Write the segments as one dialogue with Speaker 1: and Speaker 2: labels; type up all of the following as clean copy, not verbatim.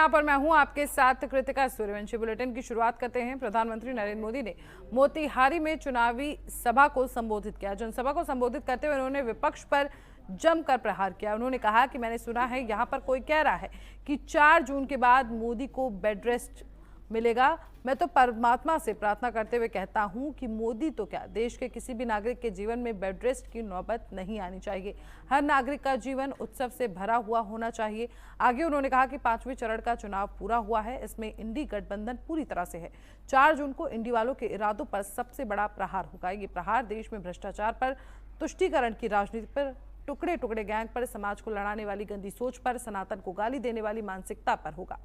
Speaker 1: यहाँ पर मैं हूँ आपके साथ कृतिका सूर्यवंशी। बुलेटिन की शुरुआत करते हैं। प्रधानमंत्री नरेंद्र मोदी ने मोतिहारी में चुनावी सभा को संबोधित किया। जनसभा को संबोधित करते हुए उन्होंने विपक्ष पर जमकर प्रहार किया। उन्होंने कहा कि मैंने सुना है यहाँ पर कोई कह रहा है कि 4 जून के बाद मोदी को बेड रेस्ट मिलेगा। मैं तो परमात्मा से प्रार्थना करते हुए कहता हूं कि मोदी तो क्या, देश के किसी भी नागरिक के जीवन में बेड रेस्ट की नौबत नहीं आनी चाहिए। हर नागरिक का जीवन उत्सव से भरा हुआ होना चाहिए। आगे उन्होंने कहा कि 5वें चरण का चुनाव पूरा हुआ है, इसमें इंडी गठबंधन पूरी तरह से है। 4 जून को इंडी वालों के इरादों पर सबसे बड़ा प्रहार होगा। ये प्रहार देश में भ्रष्टाचार पर, तुष्टीकरण की राजनीति पर, टुकड़े टुकड़े गैंग पर, समाज को लड़ाने वाली गंदी सोच पर, सनातन को गाली देने वाली मानसिकता पर होगा।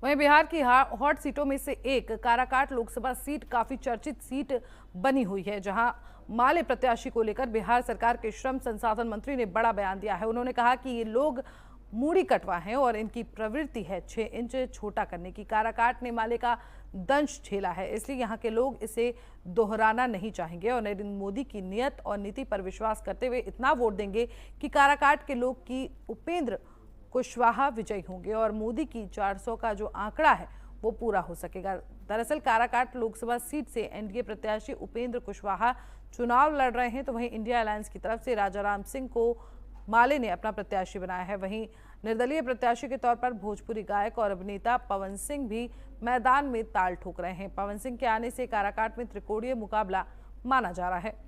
Speaker 1: वहीं बिहार की हॉट सीटों में से एक काराकाट लोकसभा सीट काफी चर्चित सीट बनी हुई है, जहां माले प्रत्याशी को लेकर बिहार सरकार के श्रम संसाधन मंत्री ने बड़ा बयान दिया है। उन्होंने कहा कि ये लोग मूड़ी कटवा हैं और इनकी प्रवृत्ति है 6 इंच छोटा करने की। काराकाट ने माले का दंश झेला है, इसलिए यहाँ के लोग इसे दोहराना नहीं चाहेंगे और नरेंद्र मोदी की नीयत और नीति पर विश्वास करते हुए इतना वोट देंगे कि काराकाट के लोग की उपेंद्र कुशवाहा विजयी होंगे और मोदी की 400 का जो आंकड़ा है वो पूरा हो सकेगा। दरअसल काराकाट लोकसभा सीट से एनडीए प्रत्याशी उपेंद्र कुशवाहा चुनाव लड़ रहे हैं, तो वहीं इंडिया अलायंस की तरफ से राजाराम सिंह को माले ने अपना प्रत्याशी बनाया है। वहीं निर्दलीय प्रत्याशी के तौर पर भोजपुरी गायक और अभिनेता पवन सिंह भी मैदान में ताल ठोक रहे हैं। पवन सिंह के आने से काराकाट में त्रिकोणीय मुकाबला माना जा रहा है।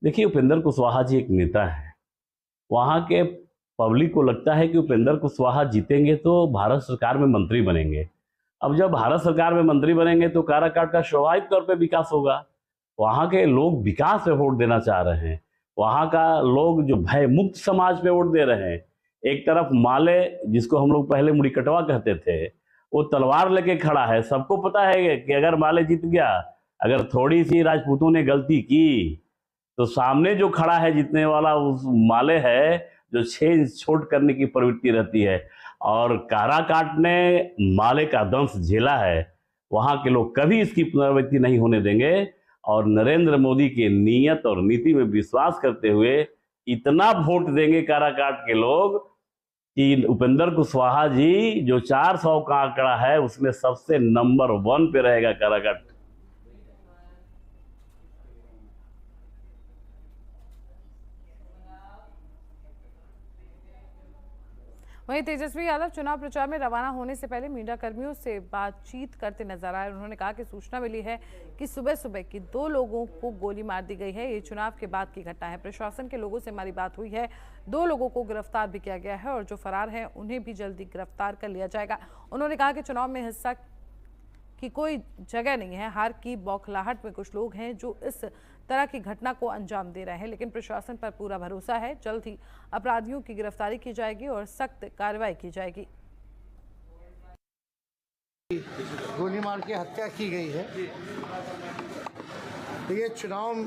Speaker 2: देखिए, उपेंद्र कुशवाहा जी एक नेता है। वहाँ के पब्लिक को लगता है कि उपेंद्र कुशवाहा जीतेंगे तो भारत सरकार में मंत्री बनेंगे। अब जब भारत सरकार में मंत्री बनेंगे तो काराकाट का स्वाभाविक तौर पे विकास होगा। वहाँ के लोग विकास पे वोट देना चाह रहे हैं। वहाँ का लोग जो भय मुक्त समाज पे वोट दे रहे हैं। एक तरफ माले, जिसको हम लोग पहले मुड़ी कटवा कहते थे, वो तलवार लेके खड़ा है। सबको पता है कि अगर माले जीत गया, अगर थोड़ी सी राजपूतों ने गलती की तो सामने जो खड़ा है जीतने वाला उस माले है जो 6 इंच छोट करने की प्रवृत्ति रहती है। और काराकाट ने माले का दंश झेला है। वहाँ के लोग कभी इसकी पुनरावृत्ति नहीं होने देंगे और नरेंद्र मोदी के नीयत और नीति में विश्वास करते हुए इतना वोट देंगे काराकाट के लोग कि उपेंद्र कुशवाहा जी जो 400 का आंकड़ा है उसमें सबसे नंबर 1 पे रहेगा काराकाट।
Speaker 1: वहीं तेजस्वी यादव चुनाव प्रचार में रवाना होने से पहले मीडिया कर्मियों से बातचीत करते नजर आए। उन्होंने कहा कि सूचना मिली है कि सुबह सुबह की 2 लोगों को गोली मार दी गई है। ये चुनाव के बाद की घटना है। प्रशासन के लोगों से हमारी बात हुई है। 2 लोगों को गिरफ्तार भी किया गया है और जो फरार हैं उन्हें भी जल्दी गिरफ्तार कर लिया जाएगा। उन्होंने कहा कि चुनाव में हिस्सा की कोई जगह नहीं है। हार की बौखलाहट में कुछ लोग हैं जो इस तरह की घटना को अंजाम दे रहे हैं, लेकिन प्रशासन पर पूरा भरोसा है। जल्द ही अपराधियों की गिरफ्तारी की जाएगी और सख्त कार्रवाई की जाएगी।
Speaker 3: गोली मार के हत्या की गई है। तो ये चुनाव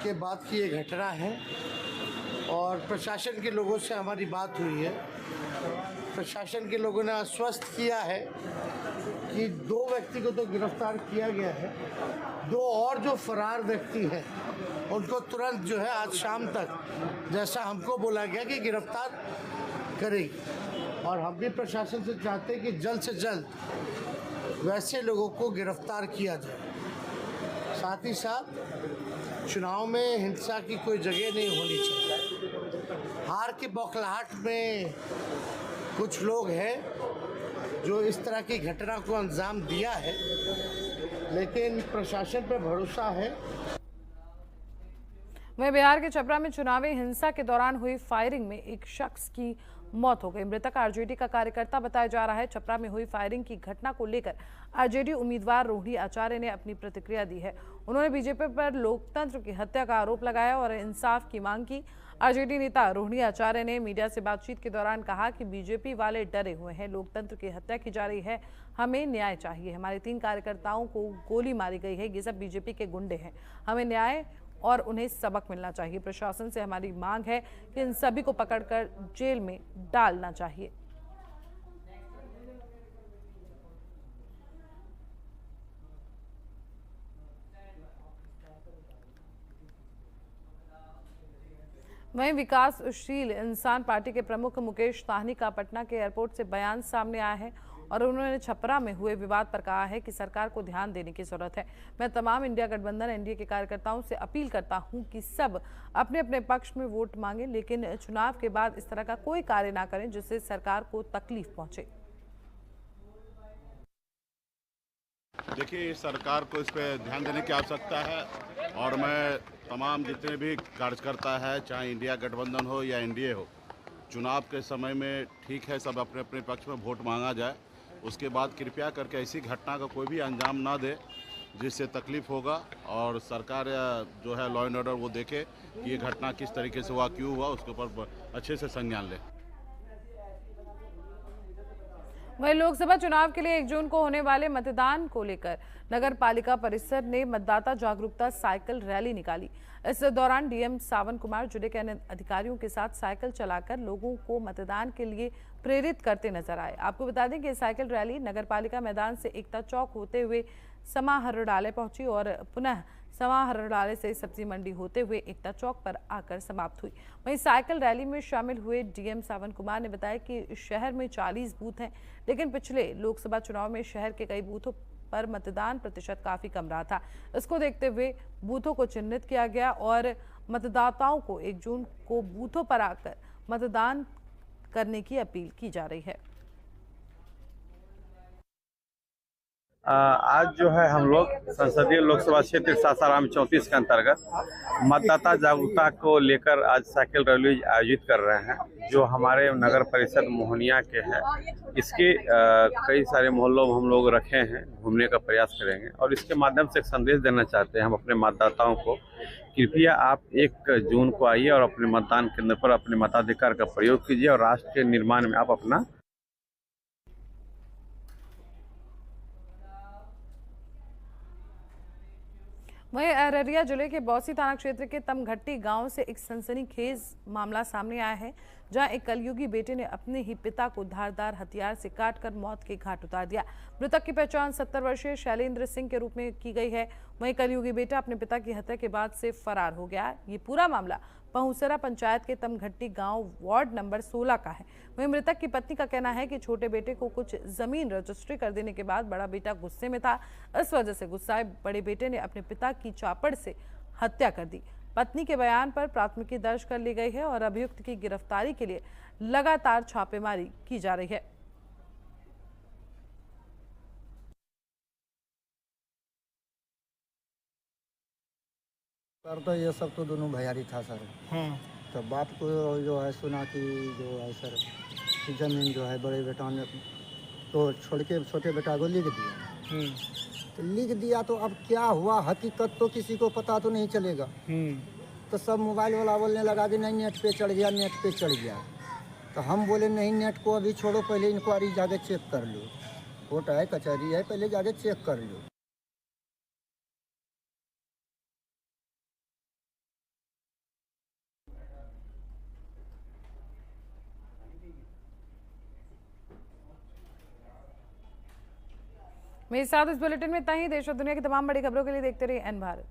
Speaker 3: के बाद की ये घटना है और प्रशासन के लोगों से हमारी बात हुई है। प्रशासन के लोगों ने आश्वस्त किया है कि 2 व्यक्ति को तो गिरफ्तार किया गया है। 2 और जो फरार व्यक्ति हैं उनको तुरंत जो है आज शाम तक, जैसा हमको बोला गया, कि गिरफ्तार करेगी। और हम भी प्रशासन से चाहते हैं कि जल्द से जल्द वैसे लोगों को गिरफ्तार किया जाए। साथ ही साथ चुनाव में हिंसा की कोई जगह नहीं होनी चाहिए। हार की बौखलाहट में कुछ लोग हैं जो इस तरह की घटना को अंजाम दिया है, लेकिन प्रशासन पर भरोसा है।
Speaker 1: वहीं बिहार के छपरा में चुनावी हिंसा के दौरान हुई फायरिंग में एक शख्स की मौत हो गई। मृतक आरजेडी का कार्यकर्ता बताया जा रहा है। छपरा में हुई फायरिंग की घटना को लेकर आरजेडी उम्मीदवार रोहिणी आचार्य ने अपनी प्रतिक्रिया दी है। उन्होंने बीजेपी पर लोकतंत्र की हत्या का आरोप लगाया और इंसाफ की मांग की। आरजेडी नेता रोहिणी आचार्य ने मीडिया से बातचीत के दौरान कहा कि बीजेपी वाले डरे हुए हैं, लोकतंत्र की हत्या की जा रही है, हमें न्याय चाहिए। हमारे 3 कार्यकर्ताओं को गोली मारी गई है, ये सब बीजेपी के गुंडे हैं, हमें न्याय और उन्हें सबक मिलना चाहिए। प्रशासन से हमारी मांग है कि इन सभी को पकड़कर जेल में डालना चाहिए। वहीं विकासशील इंसान पार्टी के प्रमुख मुकेश साहनी का पटना के एयरपोर्ट से बयान सामने आया है और उन्होंने छपरा में हुए विवाद पर कहा है कि सरकार को ध्यान देने की जरूरत है। मैं तमाम इंडिया गठबंधन एनडीए के कार्यकर्ताओं से अपील करता हूं कि सब अपने अपने पक्ष में वोट मांगें, लेकिन चुनाव के बाद इस तरह का कोई कार्य ना करें जिससे सरकार को तकलीफ पहुंचे।
Speaker 4: देखिए, सरकार को इस पर ध्यान देने की आवश्यकता है और मैं तमाम जितने भी कार्यकर्ता है, चाहे इंडिया गठबंधन हो या एनडीए हो, चुनाव के समय में ठीक है सब अपने अपने पक्ष में वोट मांगा जाए। उसके बाद कृपया करके ऐसी घटना का कोई भी अंजाम ना दे जिससे तकलीफ होगा और सरकार जो है लॉ एंड ऑर्डर वो देखे कि ये घटना किस तरीके से हुआ, क्यों हुआ, उसके ऊपर अच्छे से संज्ञान ले।
Speaker 1: वहीं लोकसभा चुनाव के लिए 1 जून को होने वाले मतदान को लेकर नगर पालिका परिषद ने मतदाता जागरूकता साइकिल रैली निकाली। इस दौरान डीएम सावन कुमार जिले के अन्य अधिकारियों के साथ साइकिल चलाकर लोगों को मतदान के लिए प्रेरित करते नजर आए। आपको बता दें कि साइकिल रैली नगर पालिका मैदान से एकता चौक होते हुए समाहरणालय पहुंची और पुनः समाहरणालय से सब्जी मंडी होते हुए एकता चौक पर आकर समाप्त हुई। वहीं साइकिल रैली में शामिल हुए डीएम सावन कुमार ने बताया कि शहर में 40 बूथ हैं, लेकिन पिछले लोकसभा चुनाव में शहर के कई बूथों पर मतदान प्रतिशत काफी कम रहा था। इसको देखते हुए बूथों को चिन्हित किया गया और मतदाताओं को 1 जून को बूथों पर आकर मतदान करने की अपील की जा रही है।
Speaker 5: आज जो है हम लोग संसदीय लोकसभा क्षेत्र सासाराम 34 के अंतर्गत मतदाता जागरूकता को लेकर आज साइकिल रैली आयोजित कर रहे हैं, जो हमारे नगर परिषद मोहनिया के हैं। इसके कई सारे मोहल्लों में हम लोग रखे हैं, घूमने का प्रयास करेंगे और इसके माध्यम से एक संदेश देना चाहते हैं हम अपने मतदाताओं को। कृपया आप 1 जून को आइए और अपने मतदान केंद्र पर अपने मताधिकार का प्रयोग कीजिए और राष्ट्र के निर्माण में आप अपना
Speaker 1: वहीं अररिया जिले के बौसी थाना क्षेत्र के तमघट्टी गांव से एक सनसनीखेज मामला सामने आया है, जहां एक कलयुगी बेटे ने अपने ही पिता को धारदार हथियार से काटकर मौत के घाट उतार दिया। मृतक की पहचान 70 वर्षीय शैलेंद्र सिंह के रूप में की गई है। वहीं कलयुगी बेटा अपने पिता की हत्या के बाद से फरार हो गया। ये पूरा मामला पहुसरा पंचायत के तमघट्टी गांव वार्ड नंबर 16 का है। वहीं मृतक की पत्नी का कहना है कि छोटे बेटे को कुछ जमीन रजिस्ट्री कर देने के बाद बड़ा बेटा गुस्से में था। इस वजह से गुस्साए बड़े बेटे ने अपने पिता की चापड़ से हत्या कर दी। पत्नी के बयान पर प्राथमिकी दर्ज कर ली गई है और अभियुक्त की गिरफ्तारी के लिए लगातार छापेमारी की जा रही है।
Speaker 6: सर तो ये सब तो दोनों भैयारी था सर। तो बाप को जो है सुना कि जो है सर जमीन जो है बड़े बेटा ने तो छोड़ के छोटे बेटा को लिख दिया। तो लिख दिया तो अब क्या हुआ हकीकत तो किसी को पता तो नहीं चलेगा। तो सब मोबाइल वाला बोलने लगा कि नहीं नेट पे चढ़ गया, नेट पे चढ़ गया। तो हम बोले नहीं नेट को अभी छोड़ो, पहले इंक्वायरी जाके चेक कर लो, कोर्ट है कचहरी है, पहले जाके चेक कर लो।
Speaker 1: मेरे साथ इस बुलेटिन में इतना ही। देश और दुनिया की तमाम बड़ी खबरों के लिए देखते रहिए एन भारत।